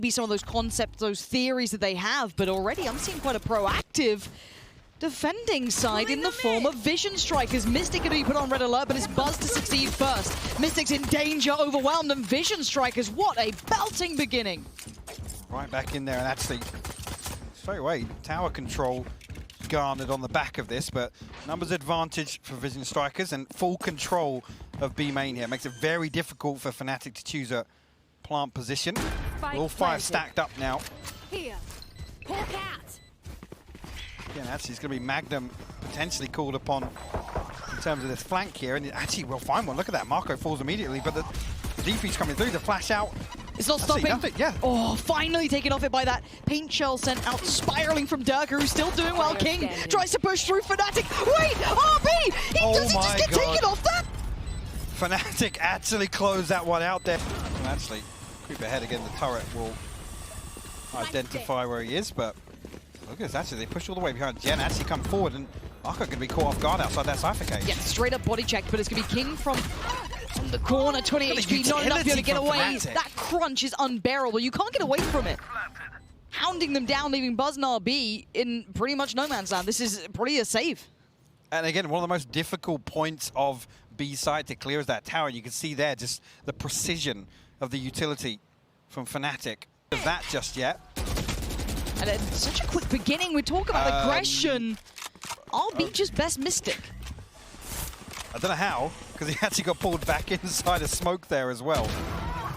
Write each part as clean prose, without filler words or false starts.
be some of those concepts, those theories that they have, but already I'm seeing quite a proactive defending side in the form of Vision Strikers. Mistic going to be put on red alert, but it's Buzz to succeed first. Mystic's in danger, overwhelmed, and Vision Strikers, what a belting beginning. Right back in there, and actually, straight away, tower control garnered on the back of this, but numbers advantage for Vision Strikers and full control of B main here. Makes it very difficult for Fnatic to choose a plant position. All five stacked up now. Here, pull cat. Again, actually, it's going to be Magnum potentially called upon in terms of this flank here, and actually we'll find one. Look at that, MaKo falls immediately, but the DP's coming through, the flash out. It's not stopping. Yeah. Oh, finally taken off it by that paint shell sent out spiraling from Derke, who's still doing well. King tries to push through Fnatic. Wait, RB! Does he just get taken off that? Fnatic actually closed that one out there. And actually, creep ahead again, the turret will identify where he is, but look at this, actually, they push all the way behind. Jen actually come forward, and MaKo going to be caught off guard outside that Cypher cage. Yeah, straight up body check, but it's going to be King from the corner, 20 HP, not enough here to get away. Fnatic. That crunch is unbearable. You can't get away from it. Hounding them down, leaving Buzz and RB in pretty much no man's land. This is pretty a save. And again, one of the most difficult points of B side to clear is that tower. You can see there just the precision of the utility from Fnatic. Of that just yet. And it's such a quick beginning. We talk about aggression. RB just best Mystic. I don't know how, because he actually got pulled back inside a smoke there as well.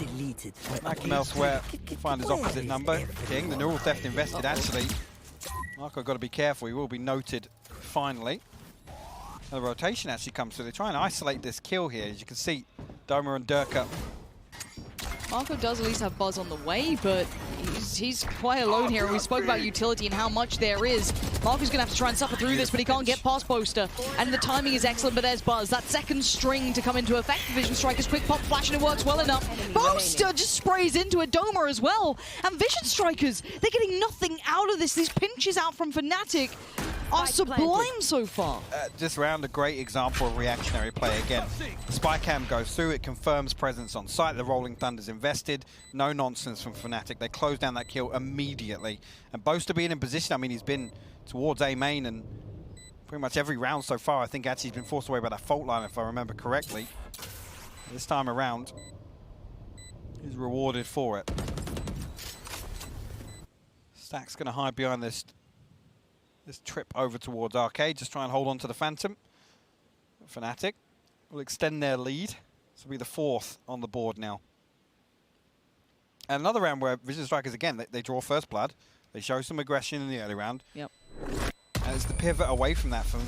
Deleted. Magnum elsewhere, find his opposite number. King, the neural theft invested actually. MaKo got to be careful, he will be noted finally. The rotation actually comes through. They try and isolate this kill here. As you can see, Doma and Derke. MaKo does at least have Buzz on the way, but he's quite alone here. We spoke about utility and how much there is. MaKo's going to have to try and suffer through this, but he can't get past Boaster. And the timing is excellent, but there's Buzz. That second string to come into effect. Vision Strikers quick pop flash, and it works well enough. Boaster just sprays into a Doma as well. And Vision Strikers, they're getting nothing out of this. These pinches out from Fnatic are sublime so far. This round, a great example of reactionary play again. The spy cam goes through, it confirms presence on site, the Rolling Thunder's invested, no nonsense from Fnatic. They close down that kill immediately. And Boaster being in position, I mean, he's been towards A main and pretty much every round so far, I think actually he's been forced away by that fault line, if I remember correctly. This time around, he's rewarded for it. Stack's going to hide behind this trip over towards Arcade, just try and hold on to the Phantom. Fnatic will extend their lead. This will be the 4th on the board now. And another round where Vision Strikers, again, they draw first blood. They show some aggression in the early round. Yep. And it's the pivot away from that from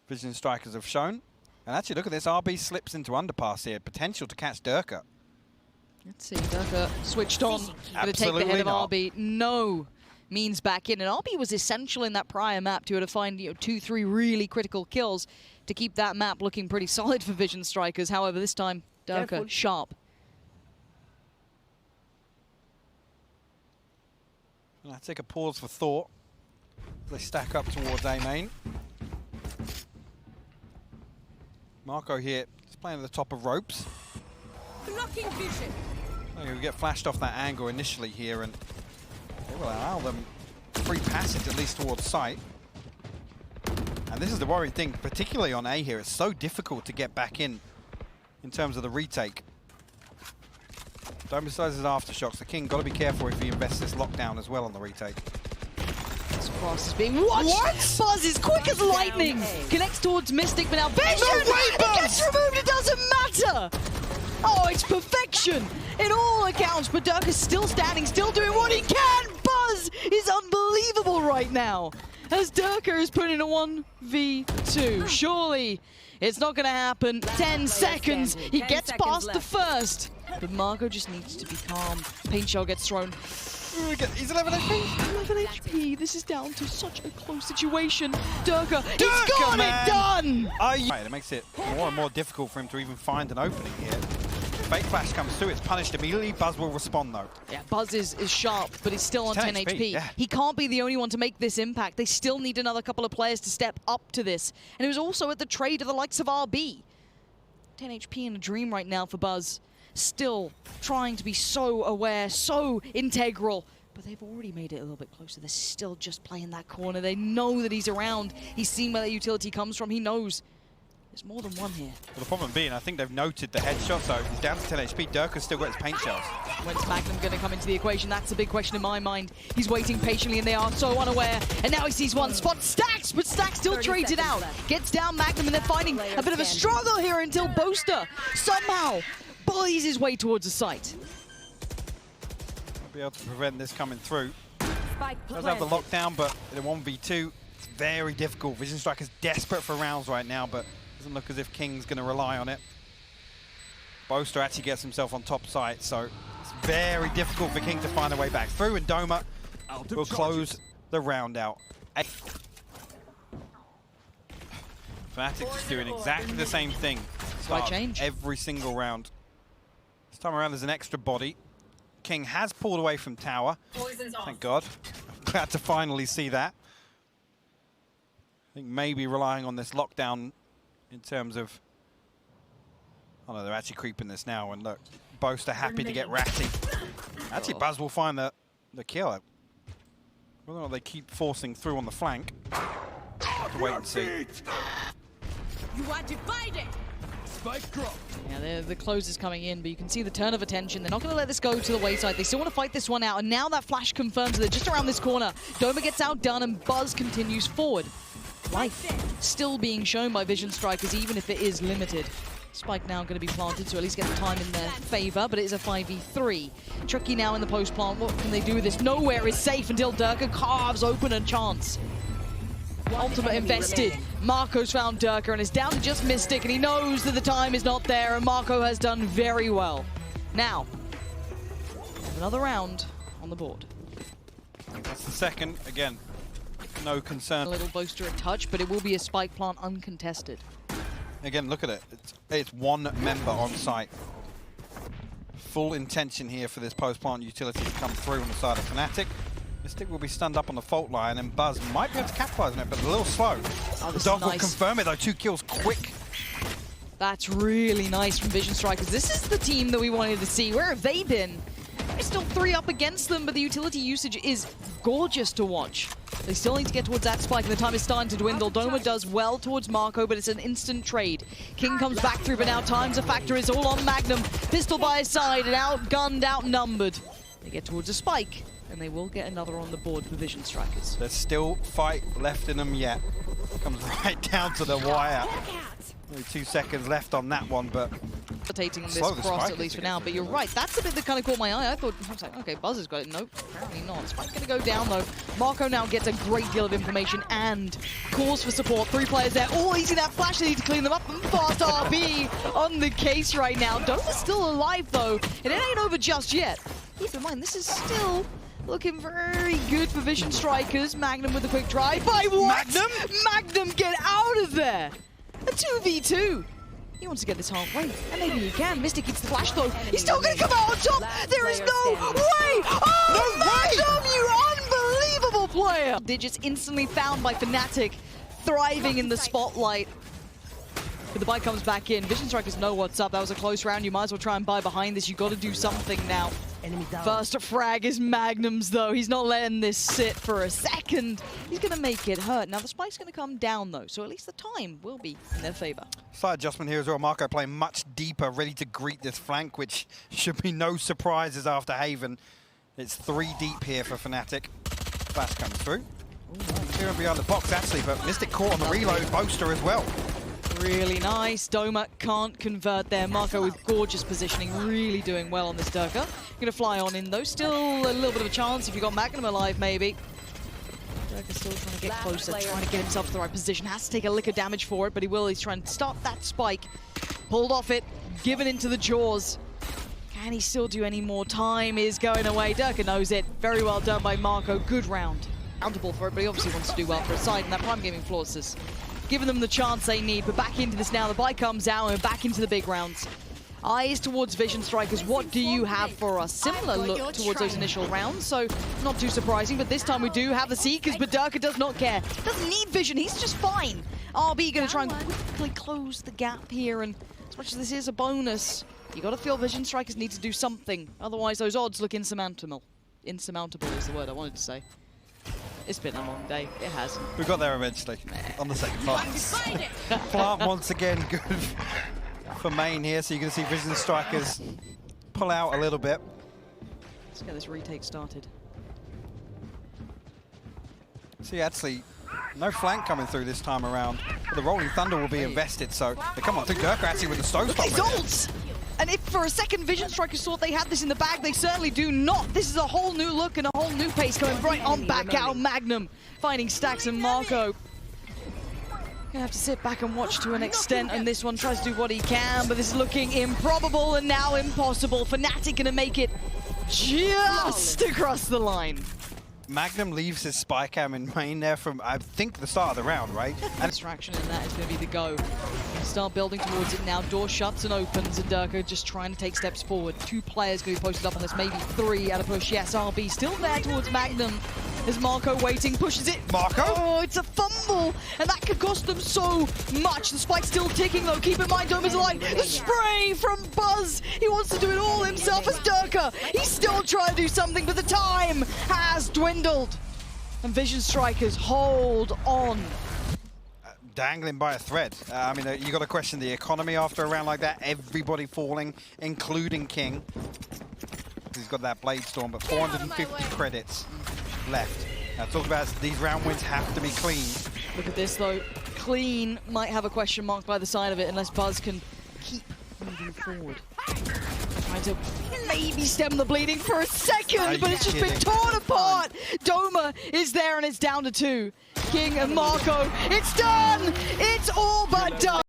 Vision Strikers have shown. And actually, look at this. RB slips into underpass here. Potential to catch Derke. Let's see, Derke switched on. Going to take the head of RB. No means back in, and RB was essential in that prior map to find 2-3 really critical kills to keep that map looking pretty solid for Vision Strikers. However, this time Derke sharp. I'll take a pause for thought. They stack up towards A main. MaKo here is playing at the top of ropes. Blocking vision. We get flashed off that angle initially here, and they will allow them free passage at least towards site. And this is the worrying thing, particularly on A here. It's so difficult to get back in terms of the retake. Tombizz his aftershocks. The King got to be careful if he invests this lockdown as well on the retake. This cross is being watched. What? Buzz is quick as lightning. Connects towards Mystic, but now Vision! No way, It gets removed, it doesn't matter! Oh, it's perfection in all accounts, but Derke is still standing, still doing what he can. Buzz is unbelievable right now, as Derke is put in a 1v2. Surely it's not going to happen. 10 seconds, he gets past the first. But MaKo just needs to be calm. Paint shell gets thrown. He's 11 HP. 11 HP. This is down to such a close situation. Derke, he's got it done! It makes it more and more difficult for him to even find an opening here. Fake flash comes through, it's punished immediately. Buzz will respond though. Yeah, Buzz is sharp, but he's still on 10 HP. Yeah. He can't be the only one to make this impact. They still need another couple of players to step up to this. And it was also at the trade of the likes of RB. 10 HP in a dream right now for Buzz. still trying to be so aware, so integral. But they've already made it a little bit closer. They're still just playing that corner. They know that he's around. He's seen where that utility comes from. He knows there's more than one here. Well, the problem being, I think they've noted the headshot, so he's down to 10 HP. Derke's still got his paint shells. When's Magnum going to come into the equation? That's a big question in my mind. He's waiting patiently, and they are so unaware. And now he sees one spot. Stax, but Stax still trades it out. Gets down Magnum, and they're finding a bit of a struggle here until Boaster somehow bullies his way towards the site. Be able to prevent this coming through. Spike Does have the lockdown, but in a 1v2, it's very difficult. Vision Striker's desperate for rounds right now, but doesn't look as if King's going to rely on it. Boaster actually gets himself on top site, so it's very difficult for King to find a way back through, and Doma will close the round out. Fnatic just doing exactly the same thing. Slight change. Every single round. This time around there's an extra body. King has pulled away from tower. Thank God. I'm glad to finally see that. I think maybe relying on this lockdown in terms of... Oh no, they're actually creeping this now, and look, Boaster happy to get ratty. Actually, Buzz will find the kill. Whether or not they keep forcing through on the flank, have to wait and see. You are divided. Spike drop. Yeah, the close is coming in, but you can see the turn of attention. They're not going to let this go to the wayside. They still want to fight this one out, and now that flash confirms that they're just around this corner. Doma gets outdone, and Buzz continues forward. Life still being shown by Vision Strikers, even if it is limited. Spike now going to be planted to at least get the time in their favor, but it is a 5v3. Tricky now in the post plant. What can they do with this? Nowhere is safe until Derke carves open a chance. Ultimate invested. MaKo's found Derke and is down to just Mistic, and he knows that the time is not there, and MaKo has done very well. Now, another round on the board. That's the second. Again, no concern. A little Boaster a touch, but it will be a spike plant uncontested. Again, look at it. It's one member on site. Full intention here for this post-plant utility to come through on the side of Fnatic. Mistic will be stunned up on the fault line, and Buzz might be able to capitalize on it, but a little slow. Oh, The dog will confirm it, though. 2 kills quick. That's really nice from Vision Strikers. This is the team that we wanted to see. Where have they been? There's still 3 up against them, but the utility usage is gorgeous to watch. They still need to get towards that spike, and the time is starting to dwindle. Doma does well towards MaKo, but it's an instant trade. King comes back through, but now time's a factor. It's all on Magnum. Pistol by his side, and outgunned, outnumbered. They get towards a spike, and they will get another on the board for Vision Strikers. There's still fight left in them yet. Comes right down to the wire. Only 2 seconds left on that one, but Facilitating this slow the cross spike at least is for now, but you're right. That's the bit that kind of caught my eye. I was like, okay, Buzz has got it. Nope, apparently not. Spike's going to go down though. MaKo now gets a great deal of information and calls for support. 3 players there. Oh, easy that flash. They need to clean them up. And fast RB on the case right now. Doma's still alive though, and it ain't over just yet. Keep in mind, this is still looking very good for Vision Strikers. Magnum with a quick drive. By what? Magnum? Magnum, get out of there! A 2v2. He wants to get this halfway, and maybe he can. Mistic gets the flash though. He's still going to come out on top. There is no way. Oh, Magnum, you unbelievable player. Digits instantly found by Fnatic, thriving in the spotlight. But the bite comes back in. Vision Strikers know what's up. That was a close round. You might as well try and buy behind this. You got to do something now. First frag is Magnum's though. He's not letting this sit for a second. He's going to make it hurt. Now the spike's going to come down though, so at least the time will be in their favor. slight adjustment here as well. MaKo playing much deeper, ready to greet this flank, which should be no surprises after Haven. It's 3 deep here for Fnatic. Flash comes through. Clearing behind the box actually, but Mistic caught on the reload. Boaster as well. Really nice. Doma can't convert there. MaKo with gorgeous positioning, really doing well on this Derke. Gonna fly on in though. Still a little bit of a chance if you got Magnum alive, maybe. Derke's still trying to get closer, trying to get himself to the right position. Has to take a lick of damage for it, but he will. He's trying to start that spike. Pulled off it, given into the jaws. Can he still do any more? Time is going away. Derke knows it. Very well done by MaKo. Good round. Accountable for it, but he obviously wants to do well for his side, and that Prime Gaming Flawless is giving them the chance they need. But back into this now. The bite comes out and back into the big rounds. Eyes towards Vision Strikers. What do you have for us? Similar look towards those initial rounds, so not too surprising. But this time we do have the Seekers, but Derke does not care. Doesn't need vision. He's just fine. RB going to try and quickly close the gap here, and as much as this is a bonus, you got to feel Vision Strikers need to do something. Otherwise, those odds look insurmountable. Insurmountable is the word I wanted to say. It's been a long day. It has. We got there eventually on the second pass. Plant once again good for main here, so you can see Vision Strikers pull out a little bit. Let's get this retake started. See, actually, no flank coming through this time around. But the Rolling Thunder will be invested, so they come on through. Derke actually with the stone spot. These ults! And if for a second Vision Strikers thought they had this in the bag, they certainly do not. This is a whole new look and a whole new pace coming right on back out. Magnum finding stax and MaKo. Gonna have to sit back and watch to an extent, and this one tries to do what he can, but this is looking improbable and now impossible. Fnatic gonna make it just across the line. Magnum leaves his spy cam in main there from, I think, the start of the round, right? And distraction, and that is going to be the go. Start building towards it now. Door shuts and opens, and Derke just trying to take steps forward. 2 players going to be posted up on this, maybe 3 at a push. Yes, RB still there towards Magnum. There's MaKo waiting, pushes it. MaKo? Oh, it's a fumble, and that could cost them so much. The spike's still ticking, though. Keep in mind, Tombizz alive. The spray from Buzz. He wants to do it all himself as Derke. He's still trying to do something, but the time has dwindled. And Vision Strikers hold on. Dangling by a thread. I mean, you got to question the economy after a round like that. Everybody falling, including King. He's got that Blade Storm, but 450 credits left. Now, talk about these round wins have to be clean. Look at this, though. Clean might have a question mark by the side of it unless Buzz can keep moving forward. Trying to maybe stem the bleeding for a second, but it's just been torn apart. Doma is there, and it's down to 2. King and MaKo, it's done! It's all but done!